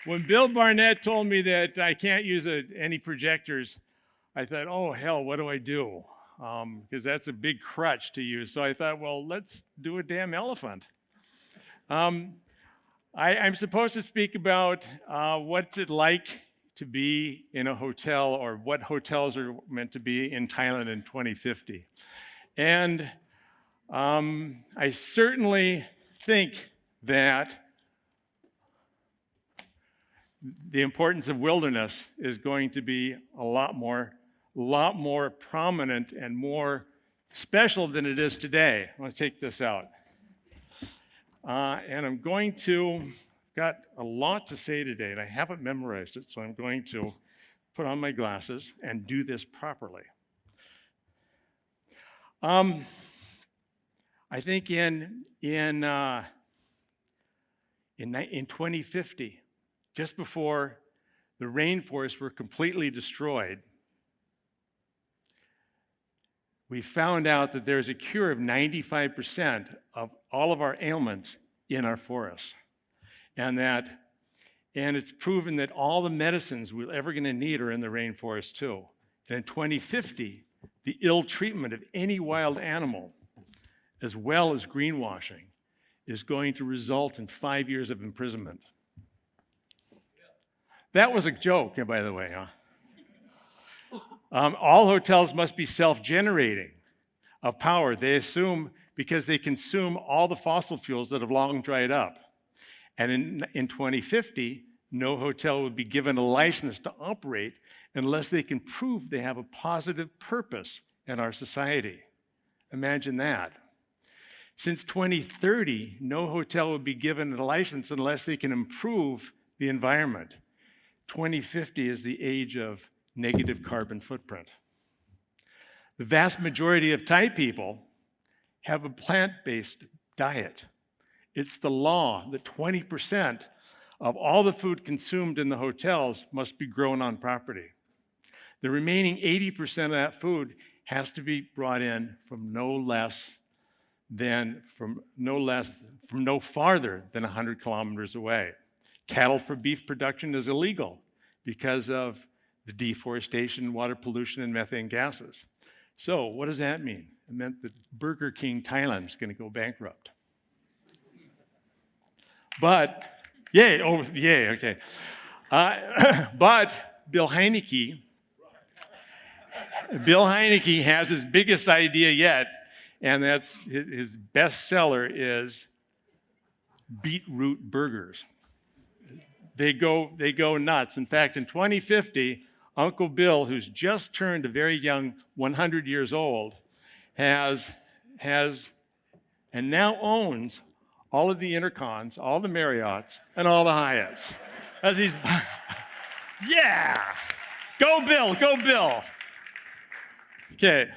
When Bill Barnett told me that I can't use any projectors, I thought, oh, hell, what do I do? Because that's a big crutch to use. So I thought, well, let's do a damn elephant. I'm supposed to speak about what's it like to be in a hotel, or what hotels are meant to be in Thailand in 2050. And I certainly think that the importance of wilderness is going to be a lot more prominent and more special than it is today. I'm going to take this out. And I'm going to, got a lot to say today, and I haven't memorized it, so I'm going to put on my glasses and do this properly. I think in 2050, just before the rainforests were completely destroyed, we found out that there's a cure of 95% of all of our ailments in our forests. And it's proven that all the medicines we're ever going to need are in the rainforest too. And in 2050, the ill treatment of any wild animal, as well as greenwashing, is going to result in 5 years of imprisonment. That was a joke, by the way, huh? All hotels must be self-generating of power, they assume, because they consume all the fossil fuels that have long dried up. And in 2050, no hotel would be given a license to operate unless they can prove they have a positive purpose in our society. Imagine that. Since 2030, no hotel would be given a license unless they can improve the environment. 2050 is the age of negative carbon footprint. The vast majority of Thai people have a plant-based diet. It's the law that 20% of all the food consumed in the hotels must be grown on property. The remaining 80% of that food has to be brought in from no farther than 100 kilometers away. Cattle for beef production is illegal because of the deforestation, water pollution, and methane gases. So what does that mean? It meant that Burger King Thailand is going to go bankrupt. But, yay, okay. But Bill Heineke has his biggest idea yet, and that's his bestseller is beetroot burgers. They go nuts. In fact, in 2050, Uncle Bill, who's just turned a very young 100 years old, has and now owns all of the Intercons, all the Marriotts, and all the Hyatts. Yeah! Go Bill, go Bill! Okay.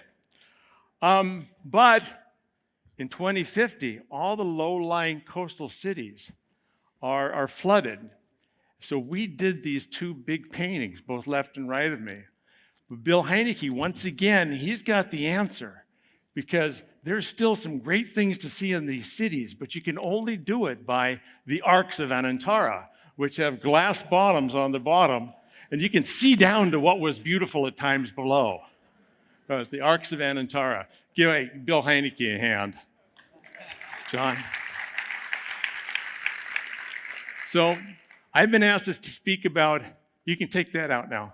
But in 2050, all the low-lying coastal cities are flooded. So we did these two big paintings, both left and right of me. But Bill Heineke, once again, he's got the answer, because there's still some great things to see in these cities, but you can only do it by the Arcs of Anantara, which have glass bottoms on the bottom, and you can see down to what was beautiful at times below. The Arcs of Anantara. Give Bill Heineke a hand. John. So I've been asked to speak about, you can take that out now.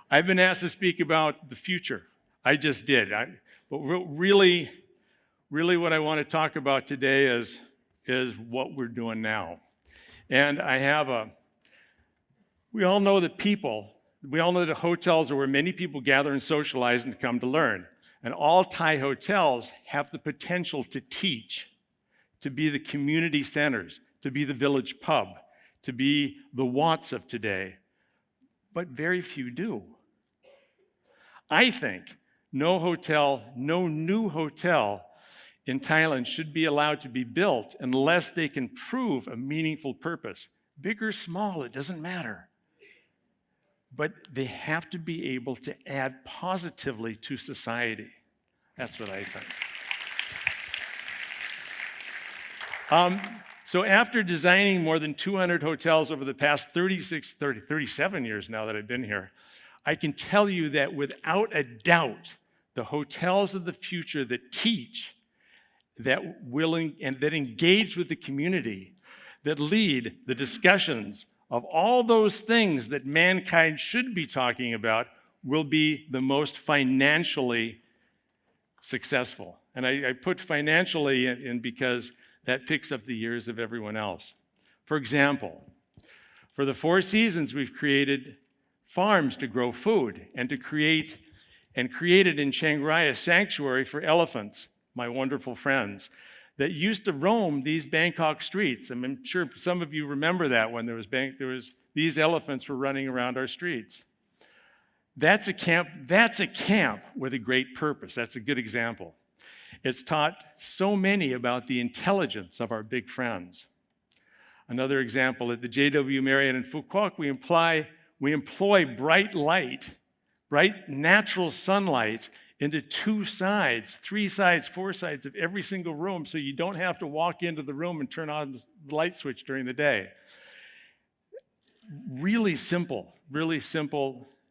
I've been asked to speak about the future. I just did. But really what I want to talk about today is what we're doing now. And we all know that hotels are where many people gather and socialize and come to learn. And all Thai hotels have the potential to teach, to be the community centers, to be the village pub, to be the Watts of today. But very few do. I think no new hotel in Thailand should be allowed to be built unless they can prove a meaningful purpose. Big or small, it doesn't matter. But they have to be able to add positively to society. That's what I think. So after designing more than 200 hotels over the past 37 years now that I've been here, I can tell you that without a doubt, the hotels of the future that teach, that willing and that engage with the community, that lead the discussions of all those things that mankind should be talking about, will be the most financially successful. And I put financially in because that picks up the years of everyone else. For example, for the Four Seasons, we've created farms to grow food and created in Chiang Rai a sanctuary for elephants, my wonderful friends, that used to roam these Bangkok streets. I'm sure some of you remember that when these elephants were running around our streets. That's a camp with a great purpose. That's a good example. It's taught so many about the intelligence of our big friends. Another example, at the JW Marriott in Phu Quoc, we employ bright light, bright natural sunlight into 2 sides, 3 sides, 4 sides of every single room, so you don't have to walk into the room and turn on the light switch during the day. Really simple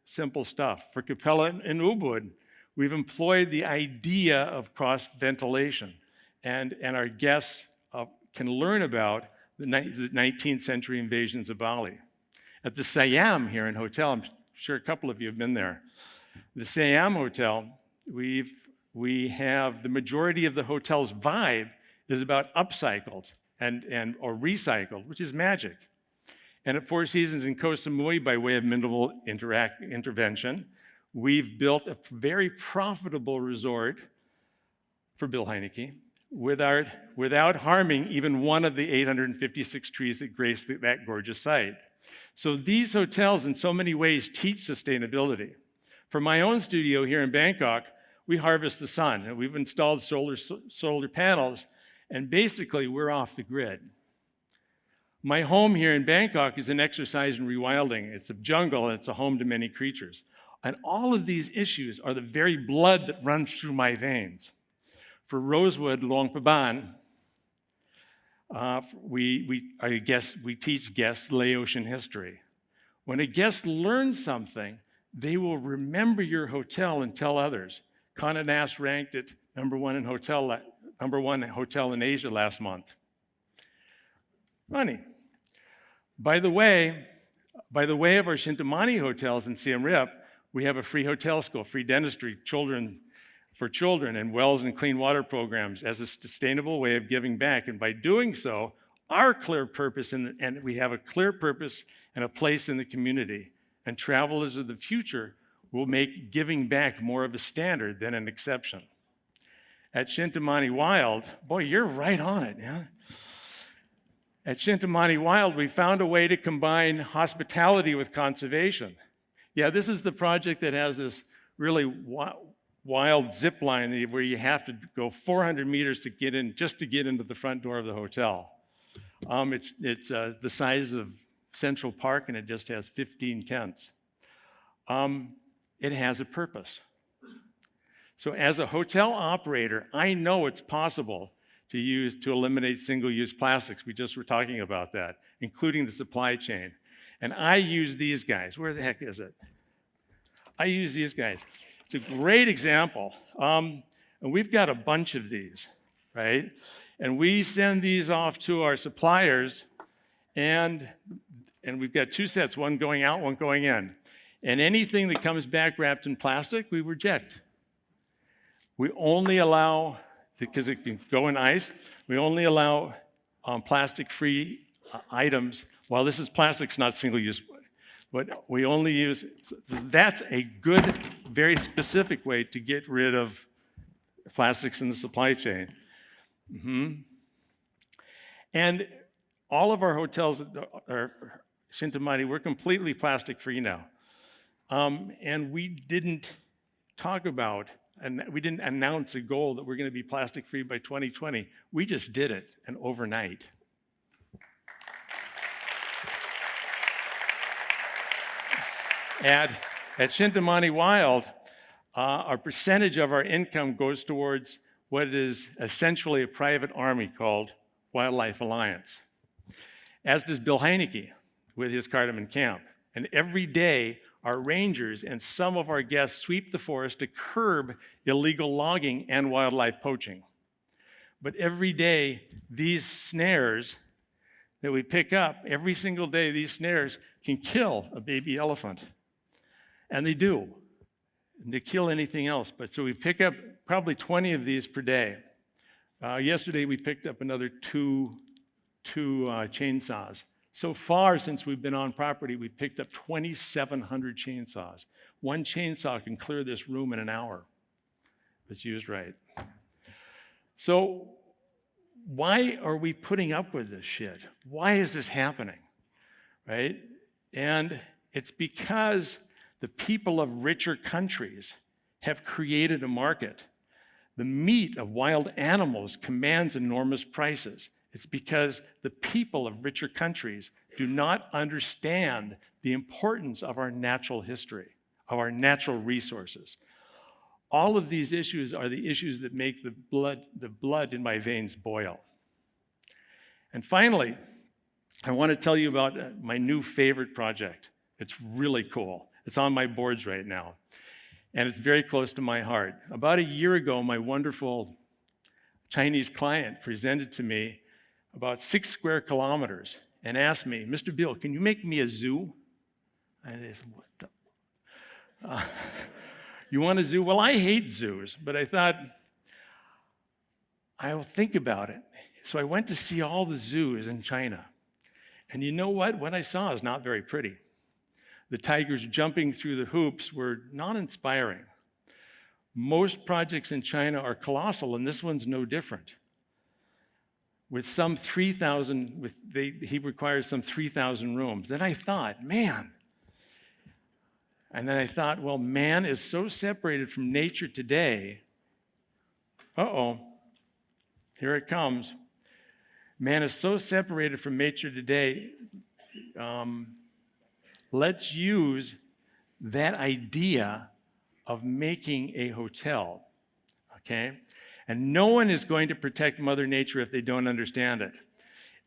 stuff. For Capella and Ubud, we've employed the idea of cross ventilation, and our guests can learn about the 19th century invasions of Bali. At the Siam here in Hotel, I'm sure a couple of you have been there. The Siam Hotel, we have the majority of the hotel's vibe is about upcycled or recycled, which is magic. And at Four Seasons in Koh Samui, by way of minimal intervention, we've built a very profitable resort for Bill Heineke without harming even one of the 856 trees that grace that gorgeous site. So these hotels in so many ways teach sustainability. For my own studio here in Bangkok, we harvest the sun, and we've installed solar panels, and basically we're off the grid. My home here in Bangkok is an exercise in rewilding. It's a jungle, and it's a home to many creatures. And all of these issues are the very blood that runs through my veins. For Rosewood Luang Prabang, we teach guests Laotian history. When a guest learns something, they will remember your hotel and tell others. Condé Nast ranked it number one hotel in Asia last month. Funny. By the way of our Shintamani hotels in Siem Reap, we have a free hotel school, free dentistry for children, and wells and clean water programs as a sustainable way of giving back. And by doing so, our clear purpose, and we have a clear purpose and a place in the community. And travelers of the future will make giving back more of a standard than an exception. At Shintamani Wild, boy, you're right on it, yeah? At Shintamani Wild, we found a way to combine hospitality with conservation. Yeah, this is the project that has this really wild zip line where you have to go 400 meters to get into the front door of the hotel. It's the size of Central Park, and it just has 15 tents. It has a purpose. So as a hotel operator, I know it's possible to eliminate single-use plastics. We just were talking about that, including the supply chain. And I use these guys. Where the heck is it? I use these guys. It's a great example. And we've got a bunch of these, right? And we send these off to our suppliers, and we've got 2 sets, one going out, one going in. And anything that comes back wrapped in plastic, we reject. We only allow, because it can go in ice, we only allow plastic-free items. Well, this is plastics, not single-use, but we only use, that's a good, very specific way to get rid of plastics in the supply chain. And all of our hotels are Shintamani, we're completely plastic-free now. And we didn't talk about, and we didn't announce a goal that we're going to be plastic-free by 2020. We just did it, and overnight. At Shintamani Wild, our percentage of our income goes towards what is essentially a private army called Wildlife Alliance, as does Bill Heineke with his Cardamom Camp. And every day, our rangers and some of our guests sweep the forest to curb illegal logging and wildlife poaching. But every day, these snares that we pick up, every single day, these snares can kill a baby elephant. And they do. And they kill anything else. But so we pick up probably 20 of these per day. Yesterday, we picked up another two chainsaws. So far, since we've been on property, we picked up 2,700 chainsaws. One chainsaw can clear this room in an hour, if it's used right. So why are we putting up with this shit? Why is this happening, right? And it's because the people of richer countries have created a market. The meat of wild animals commands enormous prices. It's because the people of richer countries do not understand the importance of our natural history, of our natural resources. All of these issues are the issues that make the blood in my veins boil. And finally, I want to tell you about my new favorite project. It's really cool. It's on my boards right now. And it's very close to my heart. About a year ago, my wonderful Chinese client presented to me about 6 square kilometers and asked me, Mr. Bill, can you make me a zoo? And I said, what the? You want a zoo? Well, I hate zoos, but I thought, I'll think about it. So I went to see all the zoos in China. And you know what? What I saw is not very pretty. The tigers jumping through the hoops were not inspiring. Most projects in China are colossal, and this one's no different. With some 3,000, he requires some 3,000 rooms. Then I thought, man. And then I thought, well, man is so separated from nature today. Here it comes. Man is so separated from nature today. Let's use that idea of making a hotel, okay? And no one is going to protect Mother Nature if they don't understand it.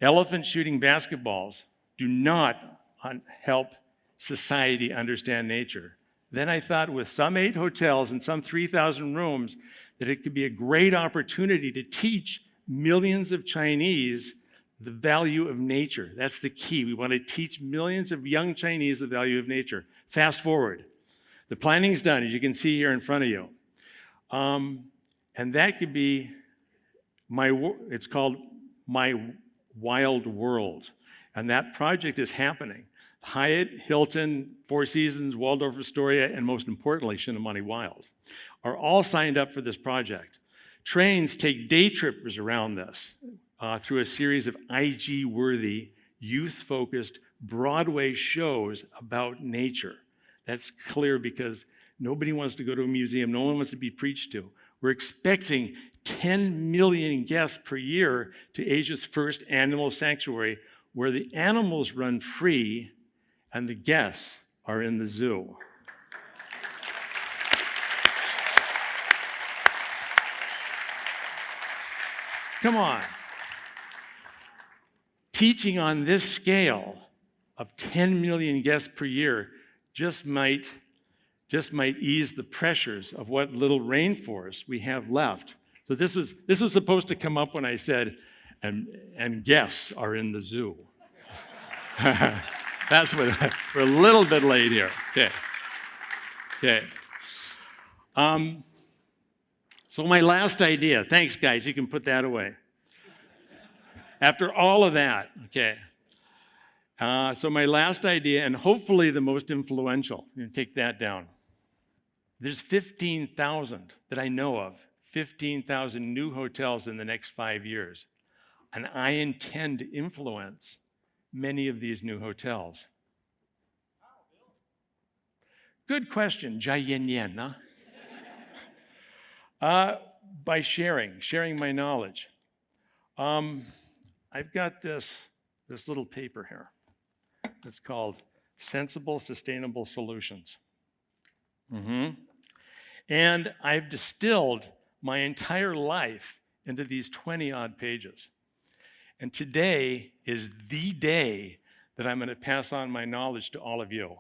Elephants shooting basketballs do not help society understand nature. Then I thought with some 8 hotels and some 3,000 rooms that it could be a great opportunity to teach millions of Chinese the value of nature. That's the key. We want to teach millions of young Chinese the value of nature. Fast forward. The planning's done, as you can see here in front of you. And that could be it's called My Wild World. And that project is happening. Hyatt, Hilton, Four Seasons, Waldorf Astoria, and most importantly, Shinnemoney Wild are all signed up for this project. Trains take day trippers around this through a series of IG-worthy, youth-focused Broadway shows about nature. That's clear because nobody wants to go to a museum. No one wants to be preached to. We're expecting 10 million guests per year to Asia's first animal sanctuary, where the animals run free and the guests are in the zoo. Come on. Teaching on this scale of 10 million guests per year just might ease the pressures of what little rainforest we have left. So this was supposed to come up when I said, and guests are in the zoo. That's what, we're a little bit late here. Okay. So my last idea, thanks guys, you can put that away. After all of that, okay. So my last idea, and hopefully the most influential, take that down. There's 15,000 that I know of, 15,000 new hotels in the next 5 years. And I intend to influence many of these new hotels. Good question, Jai Yin Yen, huh? By sharing my knowledge. I've got this little paper here. It's called Sensible Sustainable Solutions. And I've distilled my entire life into these 20-odd pages. And today is the day that I'm going to pass on my knowledge to all of you.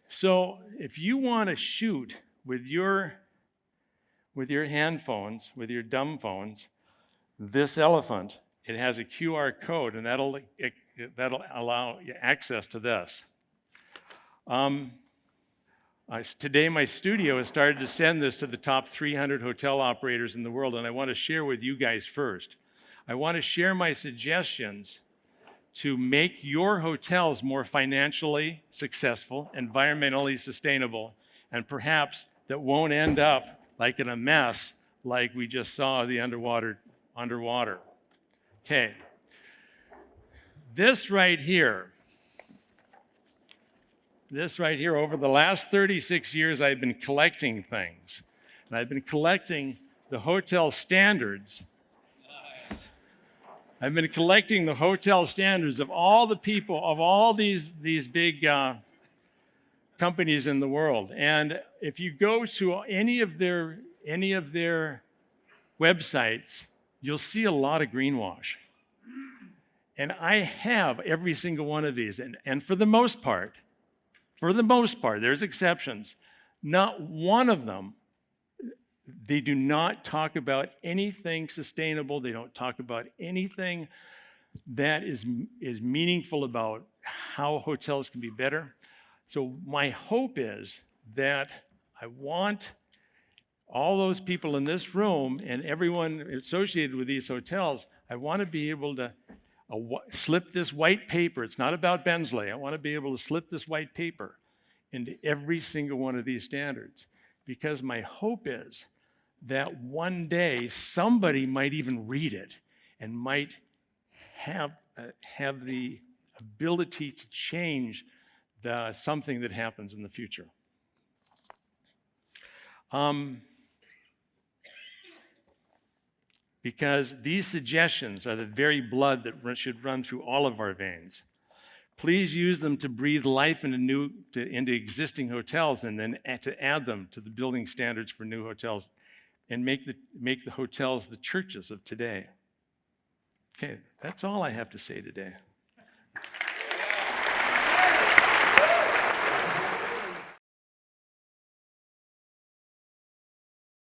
So if you want to shoot with your hand phones, with your dumb phones, this elephant, it has a QR code, and that'll allow you access to this. Today, my studio has started to send this to the top 300 hotel operators in the world, and I want to share with you guys first. I want to share my suggestions to make your hotels more financially successful, environmentally sustainable, and perhaps that won't end up like in a mess like we just saw the underwater. Okay. This right here, over the last 36 years, I've been collecting things. And I've been collecting the hotel standards. I've been collecting the hotel standards of all the people, of all these big companies in the world. And if you go to any of their websites, you'll see a lot of greenwash. And I have every single one of these. And for the most part, there's exceptions, not one of them, they do not talk about anything sustainable. They don't talk about anything that is meaningful about how hotels can be better. So my hope is that I want all those people in this room and everyone associated with these hotels, I want to be able to slip this white paper. It's not about Bensley. I want to be able to slip this white paper into every single one of these standards, because my hope is that one day somebody might even read it and might have the ability to change something that happens in the future. Because these suggestions are the very blood that should run through all of our veins. Please use them to breathe life into existing hotels, and then to add them to the building standards for new hotels, and make the hotels the churches of today. Okay, that's all I have to say today.